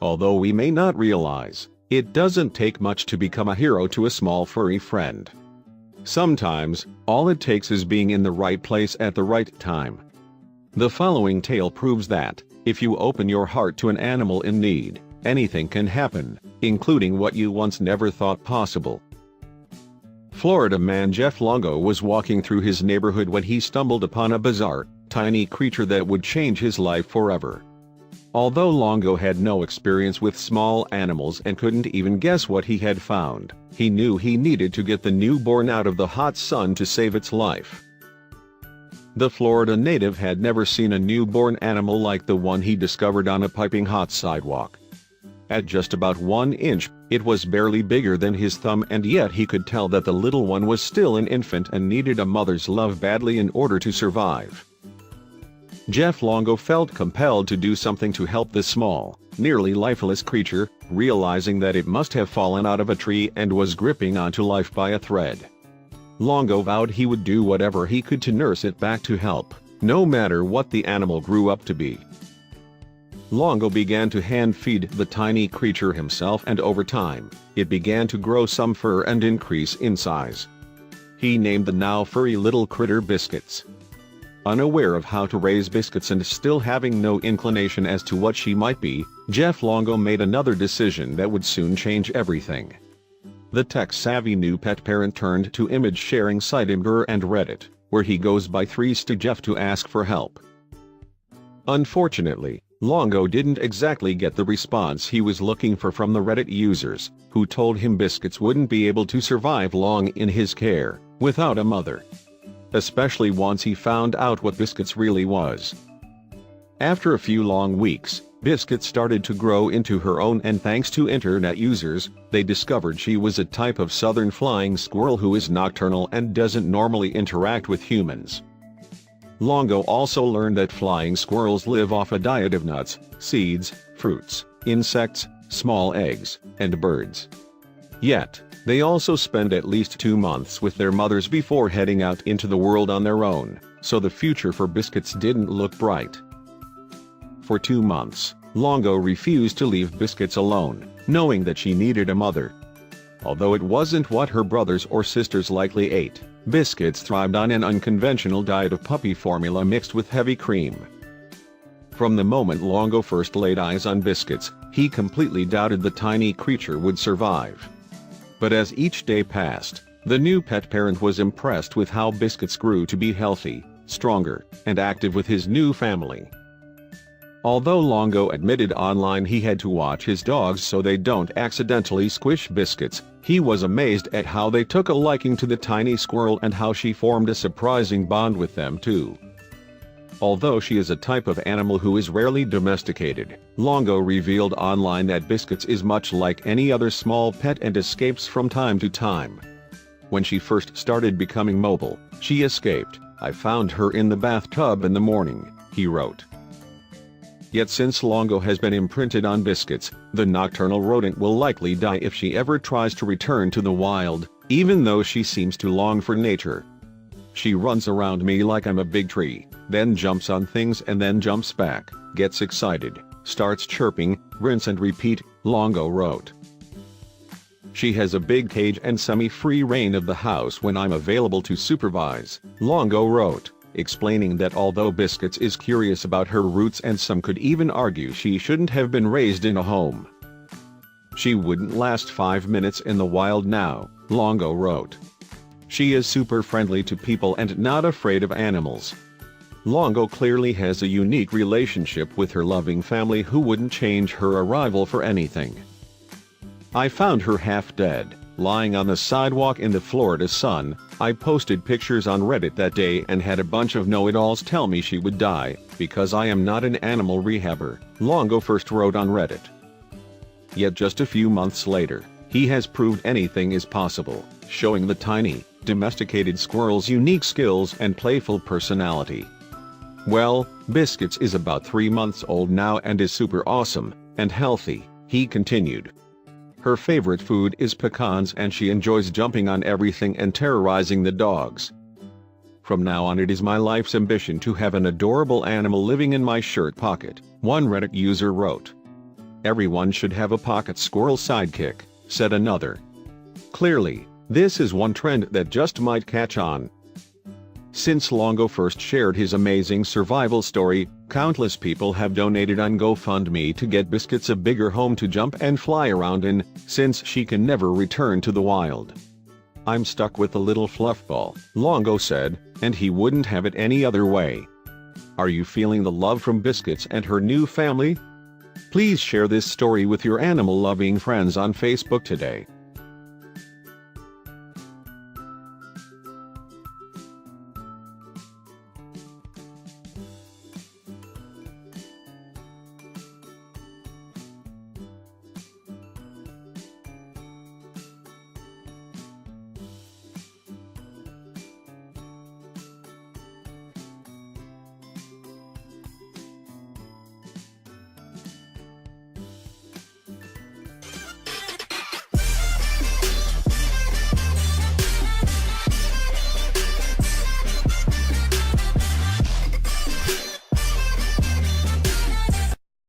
Although we may not realize, it doesn't take much to become a hero to a small furry friend. Sometimes, all it takes is being in the right place at the right time. The following tale proves that, if you open your heart to an animal in need, anything can happen, including what you once never thought possible. Florida man Jeff Longo was walking through his neighborhood when he stumbled upon a bizarre, tiny creature that would change his life forever. Although Longo had no experience with small animals and couldn't even guess what he had found, he knew he needed to get the newborn out of the hot sun to save its life. The Florida native had never seen a newborn animal like the one he discovered on a piping hot sidewalk. At just about 1 inch, it was barely bigger than his thumb, and yet he could tell that the little one was still an infant and needed a mother's love badly in order to survive. Jeff Longo felt compelled to do something to help this small, nearly lifeless creature, realizing that it must have fallen out of a tree and was gripping onto life by a thread. Longo vowed he would do whatever he could to nurse it back to help, no matter what the animal grew up to be. Longo began to hand-feed the tiny creature himself, and over time, it began to grow some fur and increase in size. He named the now furry little critter Biscuits. Unaware of how to raise Biscuits and still having no inclination as to what she might be, Jeff Longo made another decision that would soon change everything. The tech-savvy new pet parent turned to image-sharing site Imgur and Reddit, where he goes by 3Stu to ask for help. Unfortunately, Longo didn't exactly get the response he was looking for from the Reddit users, who told him Biscuits wouldn't be able to survive long in his care, without a mother. Especially once he found out what Biscuits really was. After a few long weeks, Biscuits started to grow into her own, and thanks to internet users, they discovered she was a type of southern flying squirrel who is nocturnal and doesn't normally interact with humans. Longo also learned that flying squirrels live off a diet of nuts, seeds, fruits, insects, small eggs, and birds. Yet, they also spend at least 2 months with their mothers before heading out into the world on their own, so the future for Biscuits didn't look bright. For 2 months, Longo refused to leave Biscuits alone, knowing that she needed a mother. Although it wasn't what her brothers or sisters likely ate, Biscuits thrived on an unconventional diet of puppy formula mixed with heavy cream. From the moment Longo first laid eyes on Biscuits, he completely doubted the tiny creature would survive. But as each day passed, the new pet parent was impressed with how Biscuits grew to be healthy, stronger, and active with his new family. Although Longo admitted online he had to watch his dogs so they don't accidentally squish Biscuits, he was amazed at how they took a liking to the tiny squirrel and how she formed a surprising bond with them too. Although she is a type of animal who is rarely domesticated, Longo revealed online that Biscuits is much like any other small pet and escapes from time to time. When she first started becoming mobile, she escaped. "I found her in the bathtub in the morning," he wrote. Yet since Longo has been imprinted on Biscuits, the nocturnal rodent will likely die if she ever tries to return to the wild, even though she seems to long for nature. "She runs around me like I'm a big tree, then jumps on things and then jumps back, gets excited, starts chirping, rinse and repeat," Longo wrote. "She has a big cage and semi-free reign of the house when I'm available to supervise," Longo wrote, explaining that although Biscuits is curious about her roots and some could even argue she shouldn't have been raised in a home, she wouldn't last 5 minutes in the wild now, Longo wrote. "She is super friendly to people and not afraid of animals." Longo clearly has a unique relationship with her loving family who wouldn't change her arrival for anything. "I found her half dead, lying on the sidewalk in the Florida sun. I posted pictures on Reddit that day and had a bunch of know-it-alls tell me she would die, because I am not an animal rehabber," Longo first wrote on Reddit. Yet just a few months later, he has proved anything is possible, showing the tiny, domesticated squirrel's unique skills and playful personality. "Well, Biscuits is about 3 months old now and is super awesome and healthy," he continued. "Her favorite food is pecans and she enjoys jumping on everything and terrorizing the dogs. From now on it is my life's ambition to have an adorable animal living in my shirt pocket," one Reddit user wrote. Everyone should have a pocket squirrel sidekick, said another. Clearly, this is one trend that just might catch on. Since Longo first shared his amazing survival story, countless people have donated on GoFundMe to get Biscuits a bigger home to jump and fly around in, since she can never return to the wild. "I'm stuck with the little fluff ball," Longo said, and he wouldn't have it any other way. Are you feeling the love from Biscuits and her new family? Please share this story with your animal-loving friends on Facebook today.